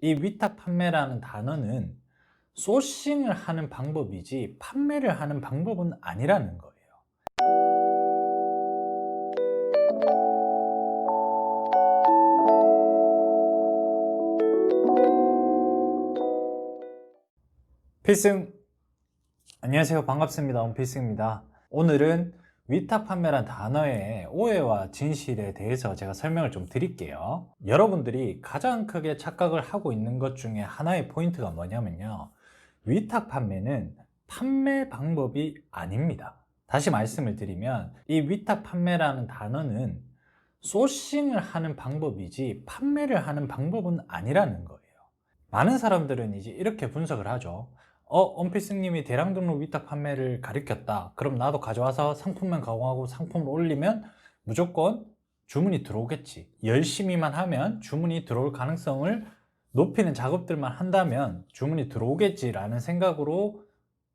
이 위탁 판매라는 단어는 소싱을 하는 방법이지 판매를 하는 방법은 아니라는 거예요. 필승! 안녕하세요. 반갑습니다. 원필승입니다. 오늘은 위탁 판매란 단어의 오해와 진실에 대해서 제가 설명을 좀 드릴게요. 여러분들이 가장 크게 착각을 하고 있는 것 중에 하나의 포인트가 뭐냐면요, 위탁 판매는 판매 방법이 아닙니다. 다시 말씀을 드리면 이 위탁 판매라는 단어는 소싱을 하는 방법이지 판매를 하는 방법은 아니라는 거예요. 많은 사람들은 이제 이렇게 분석을 하죠. 원필승님이 대량 등록 위탁 판매를 가리켰다. 그럼 나도 가져와서 상품만 가공하고 상품을 올리면 무조건 주문이 들어오겠지. 열심히만 하면 주문이 들어올 가능성을 높이는 작업들만 한다면 주문이 들어오겠지라는 생각으로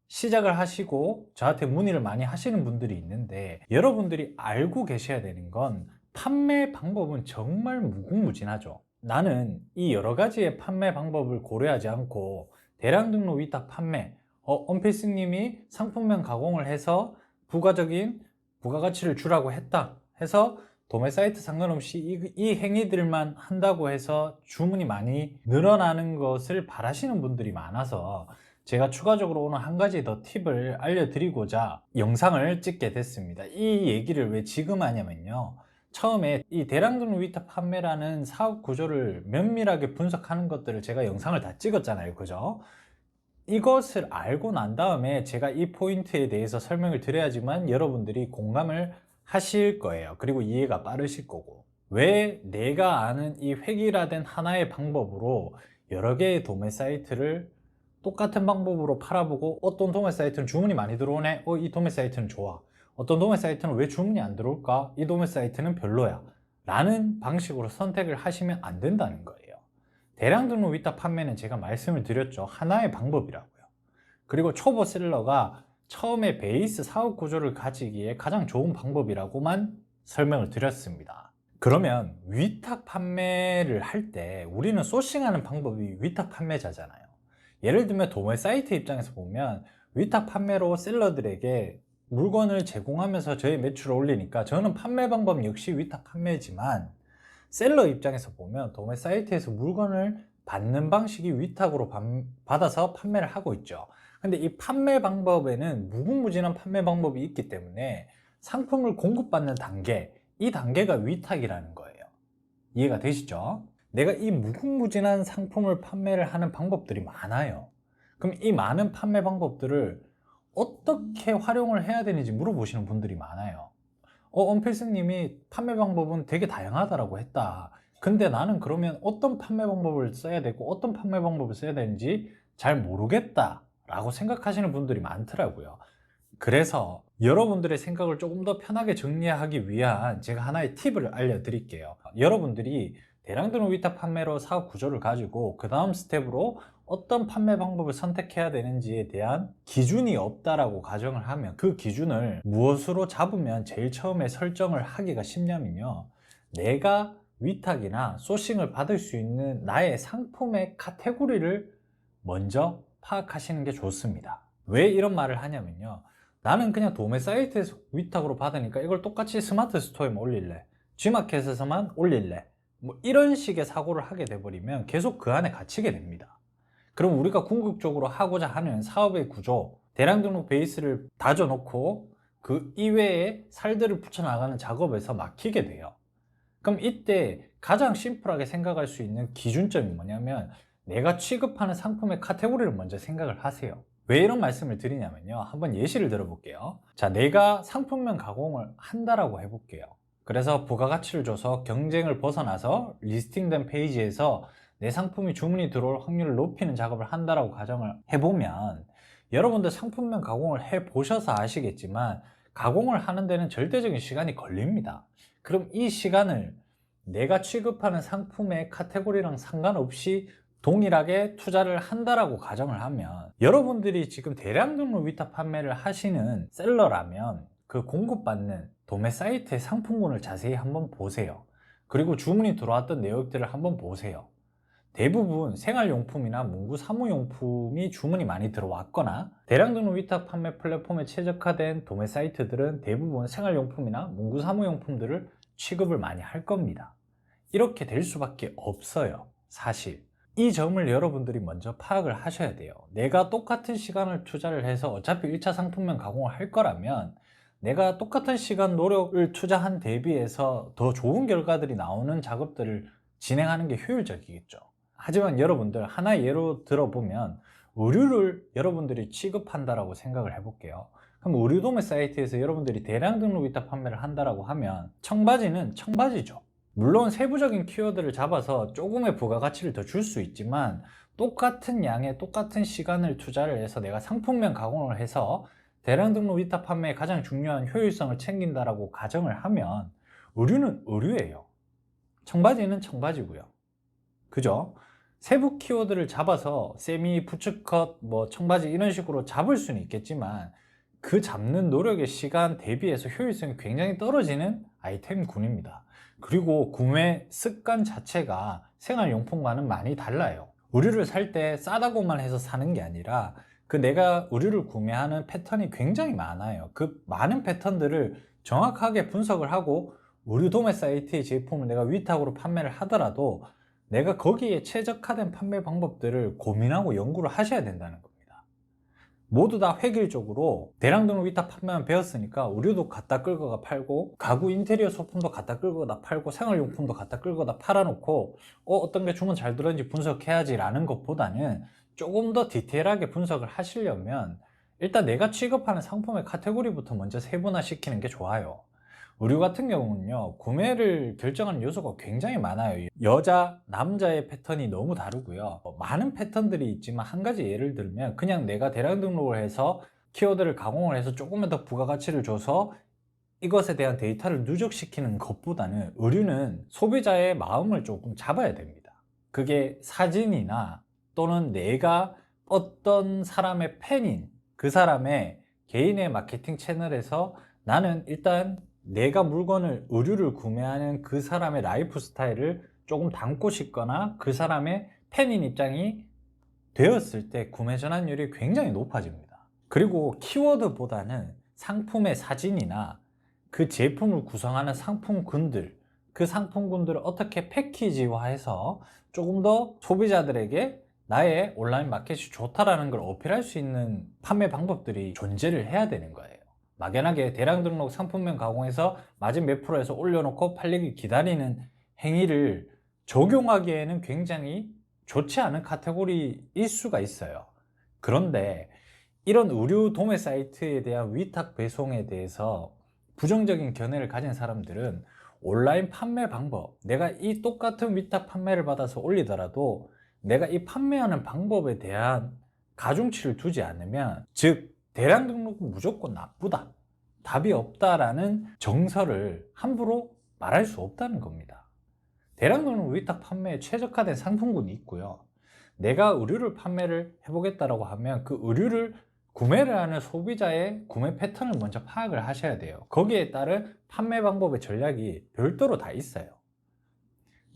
시작을 하시고 저한테 문의를 많이 하시는 분들이 있는데, 여러분들이 알고 계셔야 되는 건 판매 방법은 정말 무궁무진하죠. 나는 이 여러 가지의 판매 방법을 고려하지 않고 대량 등록 위탁 판매, 원필승님이 상품명 가공을 해서 부가적인 부가가치를 주라고 했다 해서 도매 사이트 상관없이 이 행위들만 한다고 해서 주문이 많이 늘어나는 것을 바라시는 분들이 많아서 제가 추가적으로 오늘 한 가지 더 팁을 알려드리고자 영상을 찍게 됐습니다. 이 얘기를 왜 지금 하냐면요, 처음에 이 대량 등록 위탁 판매라는 사업 구조를 면밀하게 분석하는 것들을 제가 영상을 다 찍었잖아요, 그죠? 이것을 알고 난 다음에 제가 이 포인트에 대해서 설명을 드려야지만 여러분들이 공감을 하실 거예요. 그리고 이해가 빠르실 거고, 왜 내가 아는 이 획일화된 하나의 방법으로 여러 개의 도매 사이트를 똑같은 방법으로 팔아보고, 어떤 도매 사이트는 주문이 많이 들어오네, 이 도매 사이트는 좋아, 어떤 도매 사이트는 왜 주문이 안 들어올까, 이 도매 사이트는 별로야 라는 방식으로 선택을 하시면 안 된다는 거예요. 대량 등록 위탁 판매는 제가 말씀을 드렸죠, 하나의 방법이라고요. 그리고 초보 셀러가 처음에 베이스 사업 구조를 가지기에 가장 좋은 방법이라고만 설명을 드렸습니다. 그러면 위탁 판매를 할 때 우리는 소싱하는 방법이 위탁 판매자잖아요. 예를 들면 도매 사이트 입장에서 보면 위탁 판매로 셀러들에게 물건을 제공하면서 저희 매출을 올리니까 저는 판매 방법 역시 위탁 판매지만, 셀러 입장에서 보면 도매 사이트에서 물건을 받는 방식이 위탁으로 받아서 판매를 하고 있죠. 근데 이 판매 방법에는 무궁무진한 판매 방법이 있기 때문에 상품을 공급받는 단계, 이 단계가 위탁이라는 거예요. 이해가 되시죠? 내가 이 무궁무진한 상품을 판매를 하는 방법들이 많아요. 그럼 이 많은 판매 방법들을 어떻게 활용을 해야 되는지 물어보시는 분들이 많아요. 원필승님이 판매 방법은 되게 다양하다라고 했다. 근데 나는 그러면 어떤 판매 방법을 써야 되고 어떤 판매 방법을 써야 되는지 잘 모르겠다 라고 생각하시는 분들이 많더라고요. 그래서 여러분들의 생각을 조금 더 편하게 정리하기 위한 제가 하나의 팁을 알려드릴게요. 여러분들이 대량 등록 위탁 판매로 사업 구조를 가지고 그 다음 스텝으로 어떤 판매 방법을 선택해야 되는지에 대한 기준이 없다라고 가정을 하면, 그 기준을 무엇으로 잡으면 제일 처음에 설정을 하기가 쉽냐면요, 내가 위탁이나 소싱을 받을 수 있는 나의 상품의 카테고리를 먼저 파악하시는 게 좋습니다. 왜 이런 말을 하냐면요, 나는 그냥 도매 사이트에서 위탁으로 받으니까 이걸 똑같이 스마트 스토어에만 올릴래, G마켓에서만 올릴래, 뭐 이런 식의 사고를 하게 돼버리면 계속 그 안에 갇히게 됩니다. 그럼 우리가 궁극적으로 하고자 하는 사업의 구조, 대량 등록 베이스를 다져놓고 그 이외에 살들을 붙여나가는 작업에서 막히게 돼요. 그럼 이때 가장 심플하게 생각할 수 있는 기준점이 뭐냐면, 내가 취급하는 상품의 카테고리를 먼저 생각을 하세요. 왜 이런 말씀을 드리냐면요, 한번 예시를 들어볼게요. 자, 내가 상품명 가공을 한다라고 해볼게요. 그래서 부가가치를 줘서 경쟁을 벗어나서 리스팅된 페이지에서 내 상품이 주문이 들어올 확률을 높이는 작업을 한다라고 가정을 해보면, 여러분들 상품명 가공을 해보셔서 아시겠지만 가공을 하는 데는 절대적인 시간이 걸립니다. 그럼 이 시간을 내가 취급하는 상품의 카테고리랑 상관없이 동일하게 투자를 한다라고 가정을 하면, 여러분들이 지금 대량 등록 위탁 판매를 하시는 셀러라면 그 공급받는 도매 사이트의 상품군을 자세히 한번 보세요. 그리고 주문이 들어왔던 내역들을 한번 보세요. 대부분 생활용품이나 문구 사무용품이 주문이 많이 들어왔거나 대량 등록 위탁 판매 플랫폼에 최적화된 도매 사이트들은 대부분 생활용품이나 문구 사무용품들을 취급을 많이 할 겁니다. 이렇게 될 수밖에 없어요. 사실 이 점을 여러분들이 먼저 파악을 하셔야 돼요. 내가 똑같은 시간을 투자를 해서 어차피 1차 상품명 가공을 할 거라면 내가 똑같은 시간 노력을 투자한 대비해서 더 좋은 결과들이 나오는 작업들을 진행하는 게 효율적이겠죠. 하지만 여러분들 하나의 예로 들어보면 의류를 여러분들이 취급한다라고 생각을 해볼게요. 그럼 의류 도매 사이트에서 여러분들이 대량 등록 위탁 판매를 한다라고 하면 청바지는 청바지죠. 물론 세부적인 키워드를 잡아서 조금의 부가가치를 더 줄 수 있지만 똑같은 양의 똑같은 시간을 투자를 해서 내가 상품명 가공을 해서 대량 등록 위탁 판매의 가장 중요한 효율성을 챙긴다라고 가정을 하면 의류는 의류예요. 청바지는 청바지고요. 그죠? 세부 키워드를 잡아서 세미, 부츠컷, 뭐 청바지 이런 식으로 잡을 수는 있겠지만 그 잡는 노력의 시간 대비해서 효율성이 굉장히 떨어지는 아이템군입니다. 그리고 구매 습관 자체가 생활용품과는 많이 달라요. 의류를 살 때 싸다고만 해서 사는 게 아니라 내가 의류를 구매하는 패턴이 굉장히 많아요. 그 많은 패턴들을 정확하게 분석을 하고 의류 도매 사이트의 제품을 내가 위탁으로 판매를 하더라도 내가 거기에 최적화된 판매 방법들을 고민하고 연구를 하셔야 된다는 겁니다. 모두 다 획일적으로 대량 등록 위탁 판매만 배웠으니까 의류도 갖다 끌고가 팔고 가구 인테리어 소품도 갖다 끌고다 팔고 생활용품도 갖다 끌고다 팔아놓고 어떤 게 주문 잘 들었는지 분석해야지 라는 것보다는 조금 더 디테일하게 분석을 하시려면 일단 내가 취급하는 상품의 카테고리부터 먼저 세분화 시키는 게 좋아요. 의류 같은 경우는요, 구매를 결정하는 요소가 굉장히 많아요. 여자, 남자의 패턴이 너무 다르고요. 많은 패턴들이 있지만 한 가지 예를 들면 그냥 내가 대량 등록을 해서 키워드를 가공을 해서 조금만 더 부가가치를 줘서 이것에 대한 데이터를 누적시키는 것보다는 의류는 소비자의 마음을 조금 잡아야 됩니다. 그게 사진이나 또는 내가 어떤 사람의 팬인 그 사람의 개인의 마케팅 채널에서 나는 일단 내가 물건을 의류를 구매하는 그 사람의 라이프 스타일을 조금 담고 싶거나 그 사람의 팬인 입장이 되었을 때 구매 전환율이 굉장히 높아집니다. 그리고 키워드보다는 상품의 사진이나 그 제품을 구성하는 상품군들, 그 상품군들을 어떻게 패키지화해서 조금 더 소비자들에게 나의 온라인 마켓이 좋다라는 걸 어필할 수 있는 판매 방법들이 존재를 해야 되는 거예요. 막연하게 대량 등록 상품명 가공해서 마진 몇 프로에서 올려놓고 팔리기 기다리는 행위를 적용하기에는 굉장히 좋지 않은 카테고리일 수가 있어요. 그런데 이런 의류 도매 사이트에 대한 위탁 배송에 대해서 부정적인 견해를 가진 사람들은 온라인 판매 방법, 내가 이 똑같은 위탁 판매를 받아서 올리더라도 내가 이 판매하는 방법에 대한 가중치를 두지 않으면, 즉 대량 등록은 무조건 나쁘다, 답이 없다라는 정설을 함부로 말할 수 없다는 겁니다. 대량 등록 위탁 판매에 최적화된 상품군이 있고요. 내가 의류를 판매를 해보겠다라고 하면 그 의류를 구매를 하는 소비자의 구매 패턴을 먼저 파악을 하셔야 돼요. 거기에 따른 판매 방법의 전략이 별도로 다 있어요.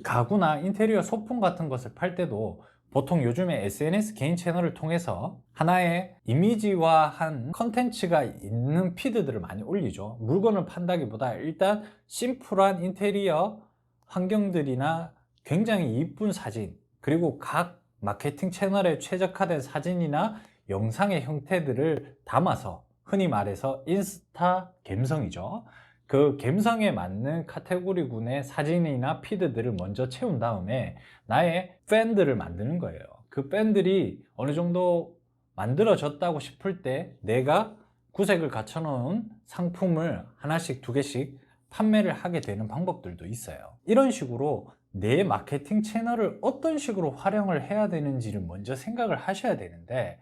가구나 인테리어 소품 같은 것을 팔 때도 보통 요즘에 SNS 개인 채널을 통해서 하나의 이미지화한 컨텐츠가 있는 피드들을 많이 올리죠. 물건을 판다기보다 일단 심플한 인테리어 환경들이나 굉장히 이쁜 사진, 그리고 각 마케팅 채널에 최적화된 사진이나 영상의 형태들을 담아서 흔히 말해서 인스타 갬성이죠. 그 갬성에 맞는 카테고리군의 사진이나 피드들을 먼저 채운 다음에 나의 팬들을 만드는 거예요. 그 팬들이 어느 정도 만들어졌다고 싶을 때 내가 구색을 갖춰놓은 상품을 하나씩 두 개씩 판매를 하게 되는 방법들도 있어요. 이런 식으로 내 마케팅 채널을 어떤 식으로 활용을 해야 되는지를 먼저 생각을 하셔야 되는데,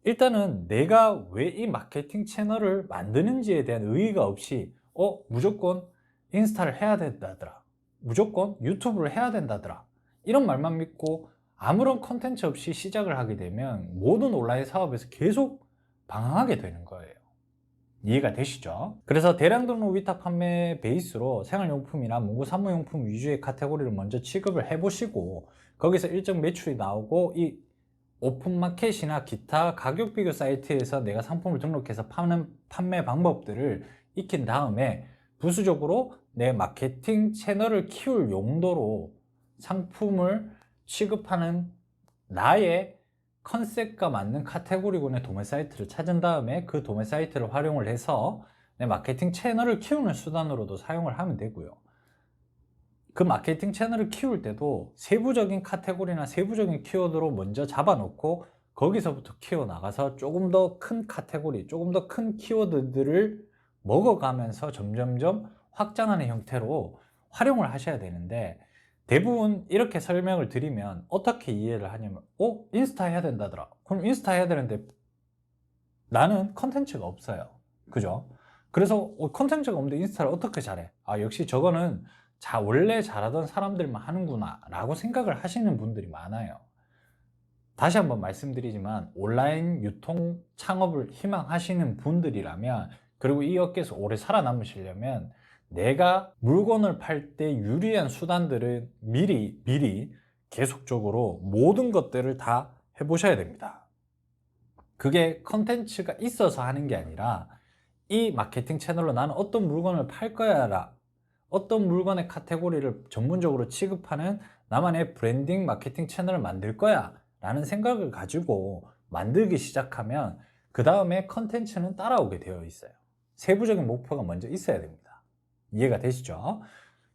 일단은 내가 왜 이 마케팅 채널을 만드는지에 대한 의의가 없이 무조건 인스타를 해야 된다더라, 무조건 유튜브를 해야 된다더라, 이런 말만 믿고 아무런 컨텐츠 없이 시작을 하게 되면 모든 온라인 사업에서 계속 방황하게 되는 거예요. 이해가 되시죠? 그래서 대량 등록 위탁 판매 베이스로 생활용품이나 문구 사무용품 위주의 카테고리를 먼저 취급을 해보시고, 거기서 일정 매출이 나오고 이 오픈마켓이나 기타 가격 비교 사이트에서 내가 상품을 등록해서 파는 판매 방법들을 익힌 다음에 부수적으로 내 마케팅 채널을 키울 용도로 상품을 취급하는 나의 컨셉과 맞는 카테고리군의 도매 사이트를 찾은 다음에 그 도매 사이트를 활용을 해서 내 마케팅 채널을 키우는 수단으로도 사용을 하면 되고요. 그 마케팅 채널을 키울 때도 세부적인 카테고리나 세부적인 키워드로 먼저 잡아놓고 거기서부터 키워나가서 조금 더 큰 카테고리, 조금 더 큰 키워드들을 먹어가면서 점점점 확장하는 형태로 활용을 하셔야 되는데, 대부분 이렇게 설명을 드리면 어떻게 이해를 하냐면, 인스타 해야 된다더라. 그럼 인스타 해야 되는데 나는 컨텐츠가 없어요. 그죠? 그래서 컨텐츠가 없는데 인스타를 어떻게 잘해? 역시 저거는 원래 잘하던 사람들만 하는구나 라고 생각을 하시는 분들이 많아요. 다시 한번 말씀드리지만, 온라인 유통 창업을 희망하시는 분들이라면, 그리고 이 업계에서 오래 살아남으시려면 내가 물건을 팔 때 유리한 수단들을 미리 계속적으로 모든 것들을 다 해보셔야 됩니다. 그게 컨텐츠가 있어서 하는 게 아니라, 이 마케팅 채널로 나는 어떤 물건을 팔 거야, 어떤 물건의 카테고리를 전문적으로 취급하는 나만의 브랜딩 마케팅 채널을 만들 거야 라는 생각을 가지고 만들기 시작하면 그 다음에 컨텐츠는 따라오게 되어 있어요. 세부적인 목표가 먼저 있어야 됩니다. 이해가 되시죠?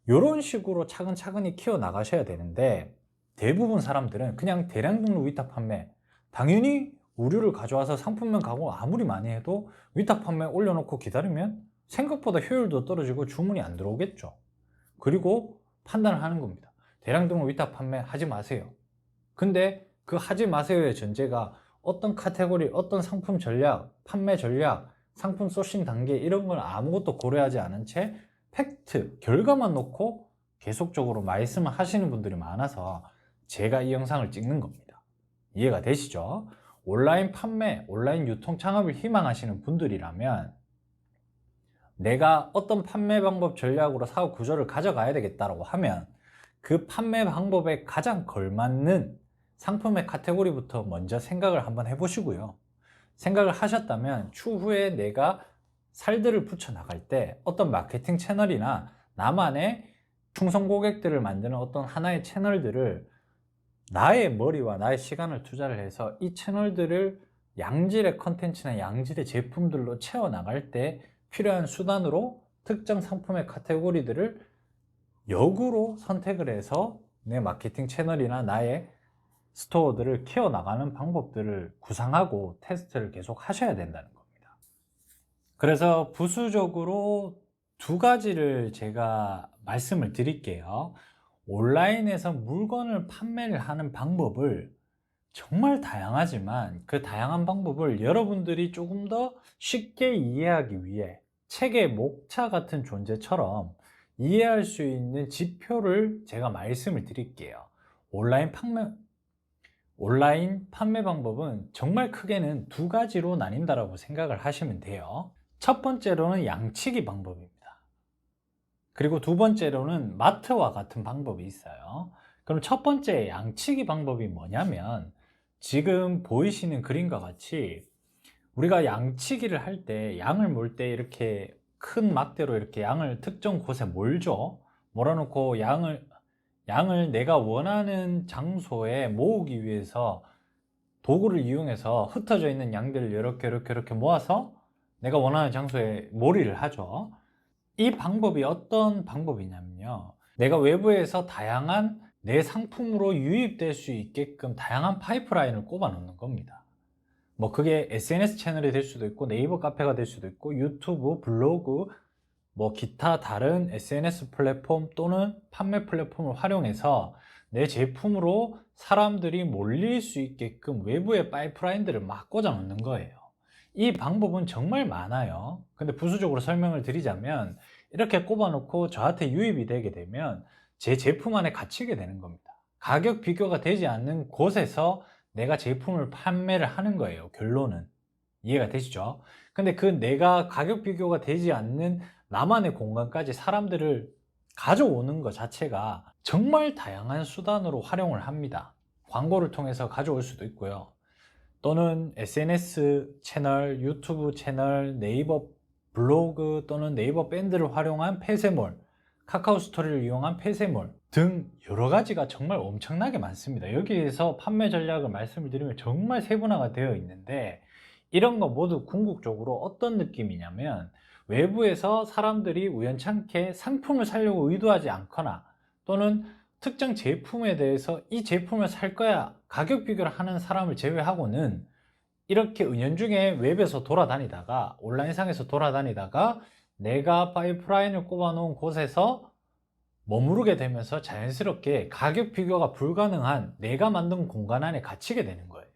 이런 식으로 차근차근히 키워 나가셔야 되는데, 대부분 사람들은 그냥 대량 등록 위탁 판매, 당연히 우류를 가져와서 상품명 가공 아무리 많이 해도 위탁 판매 올려놓고 기다리면 생각보다 효율도 떨어지고 주문이 안 들어오겠죠. 그리고 판단을 하는 겁니다. 대량 등록 위탁 판매 하지 마세요. 근데 그 하지 마세요의 전제가 어떤 카테고리, 어떤 상품 전략, 판매 전략, 상품 소싱 단계 이런 걸 아무것도 고려하지 않은 채 팩트, 결과만 놓고 계속적으로 말씀을 하시는 분들이 많아서 제가 이 영상을 찍는 겁니다. 이해가 되시죠? 온라인 판매, 온라인 유통 창업을 희망하시는 분들이라면 내가 어떤 판매 방법 전략으로 사업 구조를 가져가야 되겠다라고 하면 그 판매 방법에 가장 걸맞는 상품의 카테고리부터 먼저 생각을 한번 해보시고요. 생각을 하셨다면 추후에 내가 살들을 붙여 나갈 때 어떤 마케팅 채널이나 나만의 충성 고객들을 만드는 어떤 하나의 채널들을 나의 머리와 나의 시간을 투자를 해서 이 채널들을 양질의 컨텐츠나 양질의 제품들로 채워나갈 때 필요한 수단으로 특정 상품의 카테고리들을 역으로 선택을 해서 내 마케팅 채널이나 나의 스토어들을 키워나가는 방법들을 구상하고 테스트를 계속 하셔야 된다는 겁니다. 그래서 부수적으로 두 가지를 제가 말씀을 드릴게요. 온라인에서 물건을 판매를 하는 방법을 정말 다양하지만 그 다양한 방법을 여러분들이 조금 더 쉽게 이해하기 위해 책의 목차 같은 존재처럼 이해할 수 있는 지표를 제가 말씀을 드릴게요. 온라인 판매 방법은 정말 크게는 두 가지로 나뉜다라고 생각을 하시면 돼요. 첫 번째로는 양치기 방법입니다. 그리고 두 번째로는 마트와 같은 방법이 있어요. 그럼 첫 번째 양치기 방법이 뭐냐면, 지금 보이시는 그림과 같이 우리가 양치기를 할 때, 양을 몰 때 이렇게 큰 막대로 이렇게 양을 특정 곳에 몰죠. 몰아놓고 양을 내가 원하는 장소에 모으기 위해서 도구를 이용해서 흩어져 있는 양들을 이렇게 모아서 내가 원하는 장소에 몰이를 하죠. 이 방법이 어떤 방법이냐면요, 내가 외부에서 다양한 내 상품으로 유입될 수 있게끔 다양한 파이프라인을 꼽아 놓는 겁니다. 뭐 그게 SNS 채널이 될 수도 있고 네이버 카페가 될 수도 있고 유튜브, 블로그, 뭐 기타 다른 SNS 플랫폼 또는 판매 플랫폼을 활용해서 내 제품으로 사람들이 몰릴 수 있게끔 외부의 파이프라인들을 막 꽂아 놓는 거예요. 이 방법은 정말 많아요. 근데 부수적으로 설명을 드리자면, 이렇게 꼽아 놓고 저한테 유입이 되게 되면 제 제품 안에 갇히게 되는 겁니다. 가격 비교가 되지 않는 곳에서 내가 제품을 판매를 하는 거예요. 결론은. 이해가 되시죠? 근데 그 내가 가격 비교가 되지 않는 나만의 공간까지 사람들을 가져오는 것 자체가 정말 다양한 수단으로 활용을 합니다. 광고를 통해서 가져올 수도 있고요. 또는 SNS 채널, 유튜브 채널, 네이버 블로그 또는 네이버 밴드를 활용한 폐쇄몰, 카카오 스토리를 이용한 폐쇄몰 등 여러 가지가 정말 엄청나게 많습니다. 여기에서 판매 전략을 말씀을 드리면 정말 세분화가 되어 있는데, 이런 거 모두 궁극적으로 어떤 느낌이냐면, 외부에서 사람들이 우연찮게 상품을 사려고 의도하지 않거나 또는 특정 제품에 대해서 이 제품을 살 거야 가격 비교를 하는 사람을 제외하고는 이렇게 은연중에 웹에서 돌아다니다가 온라인상에서 돌아다니다가 내가 파이프라인을 꼽아 놓은 곳에서 머무르게 되면서 자연스럽게 가격 비교가 불가능한 내가 만든 공간 안에 갇히게 되는 거예요.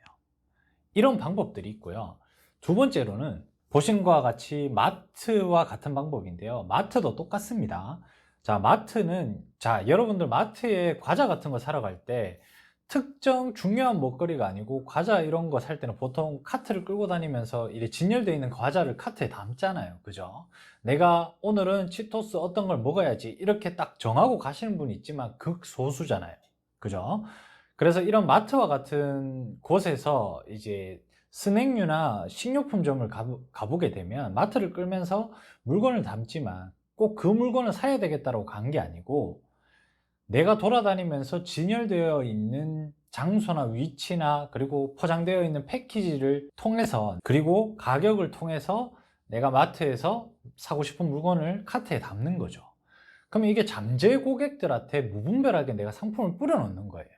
이런 방법들이 있고요. 두 번째로는 보신 것과 같이 마트와 같은 방법인데요. 마트도 똑같습니다. 자, 마트는, 여러분들 마트에 과자 같은 거 사러 갈 때 특정 중요한 먹거리가 아니고 과자 이런 거 살 때는 보통 카트를 끌고 다니면서 이제 진열되어 있는 과자를 카트에 담잖아요. 그죠? 내가 오늘은 치토스 어떤 걸 먹어야지 이렇게 딱 정하고 가시는 분이 있지만 극소수잖아요. 그죠? 그래서 이런 마트와 같은 곳에서 이제 스낵류나 식료품점을 가보게 되면 마트를 끌면서 물건을 담지만 꼭 그 물건을 사야 되겠다고 간 게 아니고, 내가 돌아다니면서 진열되어 있는 장소나 위치나 그리고 포장되어 있는 패키지를 통해서 그리고 가격을 통해서 내가 마트에서 사고 싶은 물건을 카트에 담는 거죠. 그럼 이게 잠재 고객들한테 무분별하게 내가 상품을 뿌려 놓는 거예요.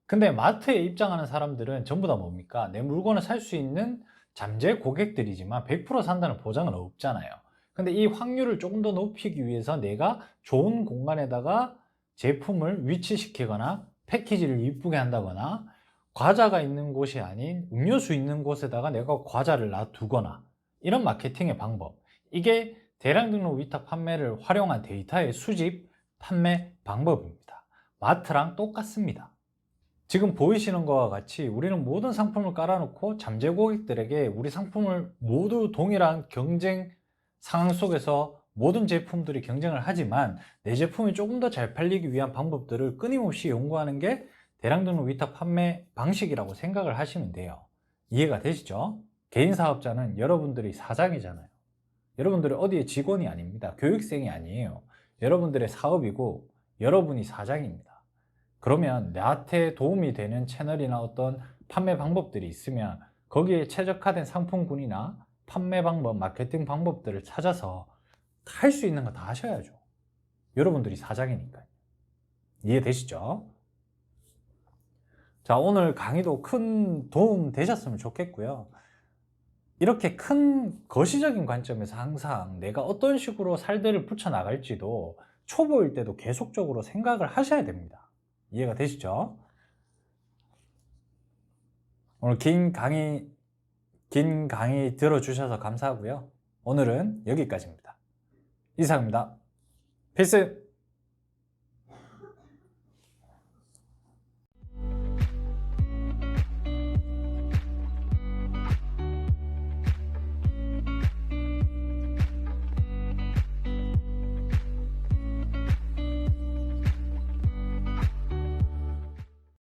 근데 마트에 입장하는 사람들은 전부 다 뭡니까? 내 물건을 살 수 있는 잠재 고객들이지만 100% 산다는 보장은 없잖아요. 근데 이 확률을 조금 더 높이기 위해서 내가 좋은 공간에다가 제품을 위치시키거나 패키지를 이쁘게 한다거나, 과자가 있는 곳이 아닌 음료수 있는 곳에다가 내가 과자를 놔두거나, 이런 마케팅의 방법, 이게 대량 등록 위탁 판매를 활용한 데이터의 수집, 판매 방법입니다. 마트랑 똑같습니다. 지금 보이시는 것과 같이 우리는 모든 상품을 깔아놓고 잠재 고객들에게 우리 상품을 모두 동일한 경쟁 상황 속에서 모든 제품들이 경쟁을 하지만 내 제품이 조금 더 잘 팔리기 위한 방법들을 끊임없이 연구하는 게 대량 등록 위탁 판매 방식이라고 생각을 하시면 돼요. 이해가 되시죠? 개인 사업자는 여러분들이 사장이잖아요. 여러분들이 어디에 직원이 아닙니다. 교육생이 아니에요. 여러분들의 사업이고 여러분이 사장입니다. 그러면 나한테 도움이 되는 채널이나 어떤 판매 방법들이 있으면 거기에 최적화된 상품군이나 판매 방법, 마케팅 방법들을 찾아서 할 수 있는 거 다 하셔야죠. 여러분들이 사장이니까요. 이해되시죠? 자, 오늘 강의도 큰 도움 되셨으면 좋겠고요. 이렇게 큰 거시적인 관점에서 항상 내가 어떤 식으로 살들을 붙여나갈지도 초보일 때도 계속적으로 생각을 하셔야 됩니다. 이해가 되시죠? 오늘 긴 강의 들어주셔서 감사하고요. 오늘은 여기까지입니다. 이상입니다. 필승!